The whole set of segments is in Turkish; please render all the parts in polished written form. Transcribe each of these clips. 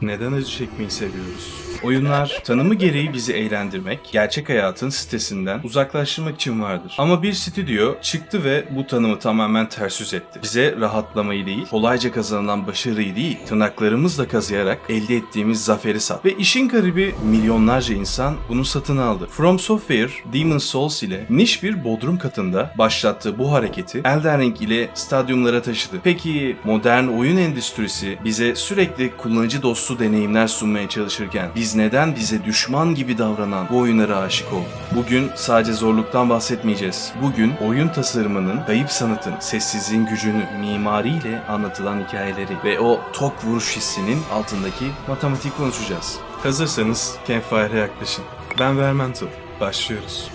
Neden acı çekmeyi seviyoruz? Oyunlar tanımı gereği bizi eğlendirmek, gerçek hayatın stresinden uzaklaştırmak için vardır. Ama bir stüdyo çıktı ve bu tanımı tamamen ters yüz etti. Bize rahatlamayı değil, kolayca kazanılan başarıyı değil, tırnaklarımızla kazıyarak elde ettiğimiz zaferi sat. Ve işin garibi milyonlarca insan bunu satın aldı. From Software, Demon's Souls ile niş bir bodrum katında başlattığı bu hareketi Elden Ring ile stadyumlara taşıdı. Peki modern oyun endüstrisi bize sürekli kullanıcı dostu deneyimler sunmaya çalışırken biz neden bize düşman gibi davranan bu oyunlara aşık olduk? Bugün sadece zorluktan bahsetmeyeceğiz. Bugün oyun tasarımının, kayıp sanatın, sessizliğin gücünü, mimariyle anlatılan hikayeleri ve o tok vuruş hissinin altındaki matematiği konuşacağız. Hazırsanız Campfire'e yaklaşın. Ben Vermental. Başlıyoruz.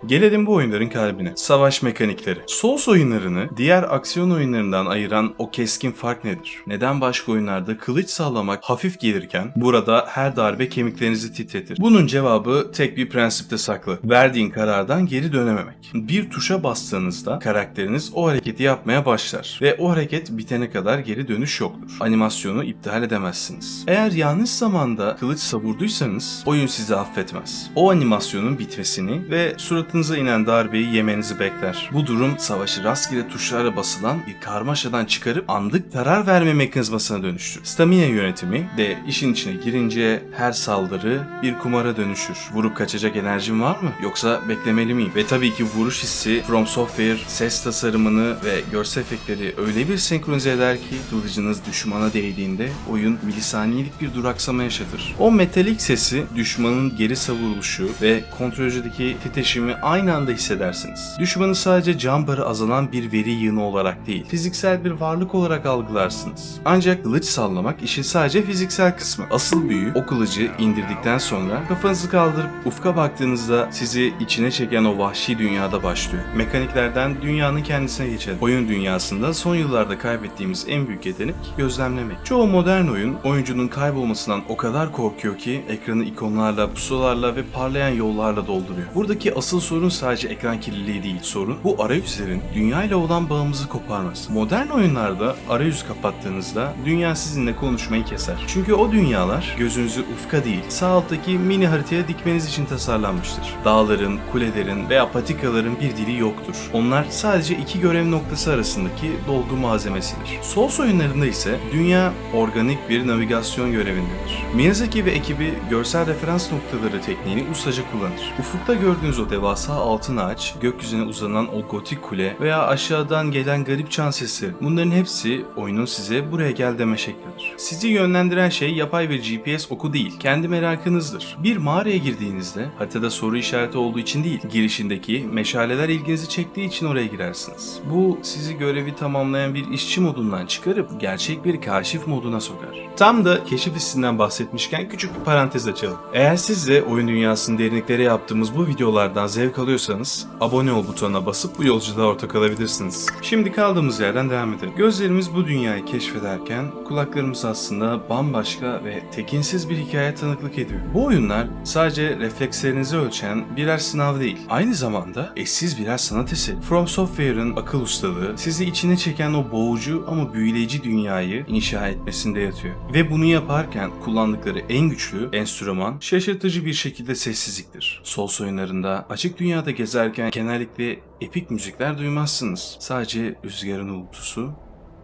Gelelim bu oyunların kalbine. Savaş mekanikleri. Souls oyunlarını diğer aksiyon oyunlarından ayıran o keskin fark nedir? Neden başka oyunlarda kılıç sallamak hafif gelirken burada her darbe kemiklerinizi titretir? Bunun cevabı tek bir prensipte saklı. Verdiğin karardan geri dönememek. Bir tuşa bastığınızda karakteriniz o hareketi yapmaya başlar ve o hareket bitene kadar geri dönüş yoktur. Animasyonu iptal edemezsiniz. Eğer yanlış zamanda kılıç savurduysanız oyun sizi affetmez. O animasyonun bitmesini ve suratınıza inen darbeyi yemenizi bekler. Bu durum savaşı rastgele tuşlara basılan bir karmaşadan çıkarıp anlık karar verme mekanizmasına dönüştür. Stamina yönetimi de işin içine girince her saldırı bir kumara dönüşür. Vurup kaçacak enerjim var mı? Yoksa beklemeli miyim? Ve tabii ki vuruş hissi From Software ses tasarımını ve görsel efektleri öyle bir senkronize eder ki kılıcınız düşmana değdiğinde oyun milisaniyelik bir duraksama yaşatır. O metalik sesi düşmanın geri savruluşu ve kontrolcüdeki titreşimi aynı anda hissedersiniz. Düşmanı sadece can barı azalan bir veri yığını olarak değil, fiziksel bir varlık olarak algılarsınız. Ancak kılıç sallamak işin sadece fiziksel kısmı. Asıl büyü o kılıcı indirdikten sonra kafanızı kaldırıp ufka baktığınızda sizi içine çeken o vahşi dünyada başlıyor. Mekaniklerden dünyanın kendisine geçelim. Oyun dünyasında son yıllarda kaybettiğimiz en büyük yetenek gözlemlemek. Çoğu modern oyun oyuncunun kaybolmasından o kadar korkuyor ki ekranı ikonlarla, pusulalarla ve parlayan yollarla dolduruyor. Buradaki asıl sorun sadece ekran kirliliği değil. Sorun bu arayüzlerin dünyayla olan bağımızı koparması. Modern oyunlarda arayüzü kapattığınızda dünya sizinle konuşmayı keser. Çünkü o dünyalar gözünüzü ufka değil sağ alttaki mini haritaya dikmeniz için tasarlanmıştır. Dağların, kulelerin veya patikaların bir dili yoktur. Onlar sadece iki görev noktası arasındaki dolgu malzemesidir. Souls oyunlarında ise dünya organik bir navigasyon görevindedir. Miyazaki ve ekibi görsel referans noktaları tekniğini ustaca kullanır. Ufukta gördüğünüz o devasa altın ağaç, gökyüzüne uzanan o gotik kule veya aşağıdan gelen garip çan sesi, bunların hepsi oyunun size buraya gel deme şeklidir. Sizi yönlendiren şey yapay bir GPS oku değil, kendi merakınızdır. Bir mağaraya girdiğinizde haritada soru işareti olduğu için değil, girişindeki meşaleler ilginizi çektiği için oraya girersiniz. Bu sizi görevi tamamlayan bir işçi modundan çıkarıp gerçek bir kaşif moduna sokar. Tam da keşif hissinden bahsetmişken küçük bir parantez açalım. Eğer siz de oyun dünyasının derinlikleri yaptığımız bu videolardan zevk alıyorsanız abone ol butonuna basıp bu yolculuğa ortak olabilirsiniz. Şimdi kaldığımız yerden devam edelim. Gözlerimiz bu dünyayı keşfederken kulaklarımız aslında bambaşka ve tekinsiz bir hikaye tanıklık ediyor. Bu oyunlar sadece reflekslerinizi ölçen birer sınav değil. Aynı zamanda eşsiz birer sanat eseri. From Software'ın akıl ustalığı sizi içine çeken o boğucu ama büyüleyici dünyayı inşa etmesinde yatıyor. Ve bunu yaparken kullandıkları en güçlü enstrüman şaşırtıcı bir şekilde sessizliktir. Souls oyunlarında açık dünyada gezerken genellikle epik müzikler duymazsınız. Sadece rüzgarın uğultusu,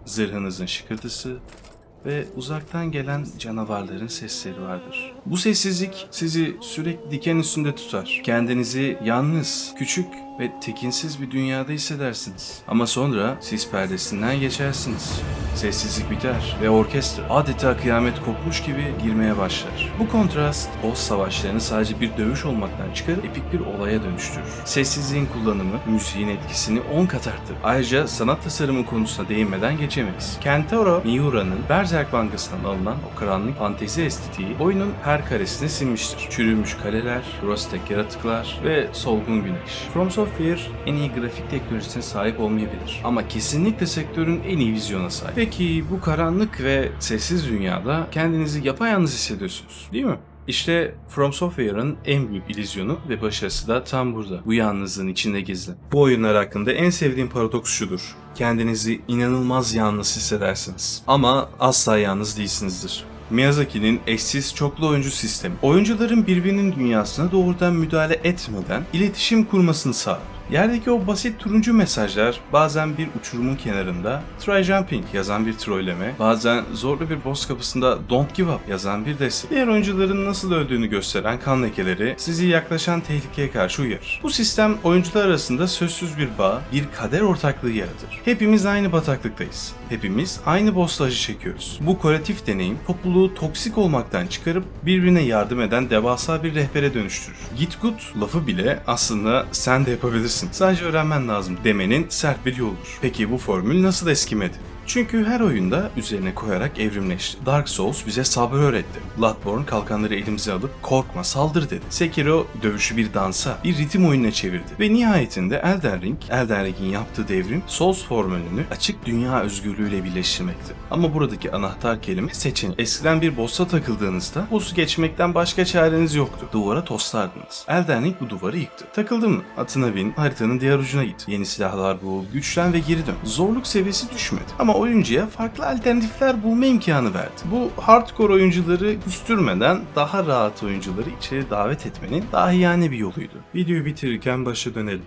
zırhınızın şıkırtısı ve uzaktan gelen canavarların sesleri vardır. Bu sessizlik sizi sürekli diken üstünde tutar. Kendinizi yalnız, küçük ve tekinsiz bir dünyada hissedersiniz. Ama sonra sis perdesinden geçersiniz. Sessizlik biter ve orkestra adeta kıyamet kopmuş gibi girmeye başlar. Bu kontrast boss savaşlarını sadece bir dövüş olmaktan çıkarıp epik bir olaya dönüştürür. Sessizliğin kullanımı müziğin etkisini 10 kat arttırır. Ayrıca sanat tasarımı konusuna değinmeden geçemeyiz. Kentaro Miura'nın Berserk Bankası'ndan alınan o karanlık fantezi estetiği oyunun her karesine sinmiştir. Çürümüş kaleler, grotesque yaratıklar ve solgun güneş. From Software en iyi grafik teknolojisine sahip olmayabilir ama kesinlikle sektörün en iyi vizyona sahip. Peki bu karanlık ve sessiz dünyada kendinizi yapayalnız hissediyorsunuz, değil mi? İşte From Software'ın en büyük illüzyonu ve başarısı da tam burada. Bu yalnızlığın içinde gizli. Bu oyunlar hakkında en sevdiğim paradoks şudur. kendinizi inanılmaz yalnız hissedersiniz. Ama asla yalnız değilsinizdir. Miyazaki'nin eşsiz çoklu oyuncu sistemi, oyuncuların birbirinin dünyasına doğrudan müdahale etmeden iletişim kurmasını sağlar. Yerdeki o basit turuncu mesajlar bazen bir uçurumun kenarında "Try jumping" yazan bir trolleme, bazen zorlu bir boss kapısında "Don't give up" yazan bir destek. Diğer oyuncuların nasıl öldüğünü gösteren kan lekeleri sizi yaklaşan tehlikeye karşı uyarır. Bu sistem oyuncular arasında sözsüz bir bağ, bir kader ortaklığı yaratır. Hepimiz aynı bataklıktayız. Hepimiz aynı boss'la acı çekiyoruz. Bu kolektif deneyim topluluğu toksik olmaktan çıkarıp birbirine yardım eden devasa bir rehbere dönüştürür. Git gut lafı bile aslında sen de yapabilirsin, sadece öğrenmen lazım demenin sert bir yoludur. Peki bu formül nasıl eskimedi? Çünkü her oyunda üzerine koyarak evrimleşti. Dark Souls bize sabrı öğretti. Bloodborne kalkanları elimize alıp korkma, saldır dedi. Sekiro dövüşü bir dansa, bir ritim oyununa çevirdi. Ve nihayetinde Elden Ring'in yaptığı devrim Souls formülünü açık dünya özgürlüğüyle birleştirmekti. Ama buradaki anahtar kelime seçenek. Eskiden bir boss'a takıldığınızda boss'u geçmekten başka çareniz yoktu. Duvara toslardınız. Elden Ring bu duvarı yıktı. Takıldın mı? Atına bin, haritanın diğer ucuna git. Yeni silahlar bul, güçlen ve geri dön. Zorluk seviyesi düşmedi. Ama oyuncuya farklı alternatifler bulma imkanı verdi. Bu hardcore oyuncuları küstürmeden daha rahat oyuncuları içeri davet etmenin dahiyane bir yoluydu. Videoyu bitirirken başa dönelim.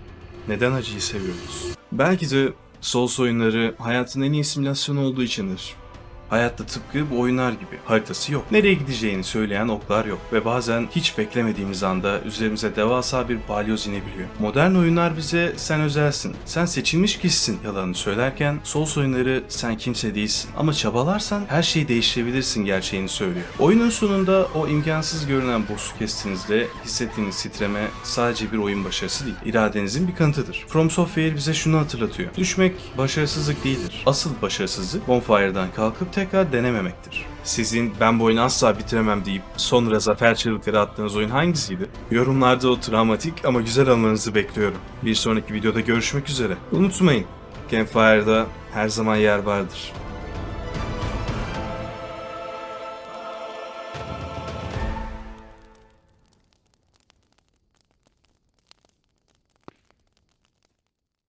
Neden acıyı seviyoruz? Belki de Souls oyunları hayatın en iyi simülasyonu olduğu içindir. Hayatta tıpkı bu oyunlar gibi haritası yok. Nereye gideceğini söyleyen oklar yok ve bazen hiç beklemediğimiz anda üzerimize devasa bir balyoz inebiliyor. Modern oyunlar bize sen özelsin, sen seçilmiş kişisin yalanını söylerken Souls oyunları sen kimse değilsin ama çabalarsan her şeyi değiştirebilirsin gerçeğini söylüyor. Oyunun sonunda o imkansız görünen boss'u kestiğinizde hissettiğiniz titreme sadece bir oyun başarısı değil, iradenizin bir kanıtıdır. From Software bize şunu hatırlatıyor: düşmek başarısızlık değildir. Asıl başarısızlık Bonfire'dan kalkıp tekrar denememektir. Sizin "ben bu oyunu asla bitiremem" deyip sonra zafer çığlıkları attığınız oyun hangisiydi? Yorumlarda o travmatik ama güzel anılarınızı bekliyorum. Bir sonraki videoda görüşmek üzere. Unutmayın, Campfire'da her zaman yer vardır.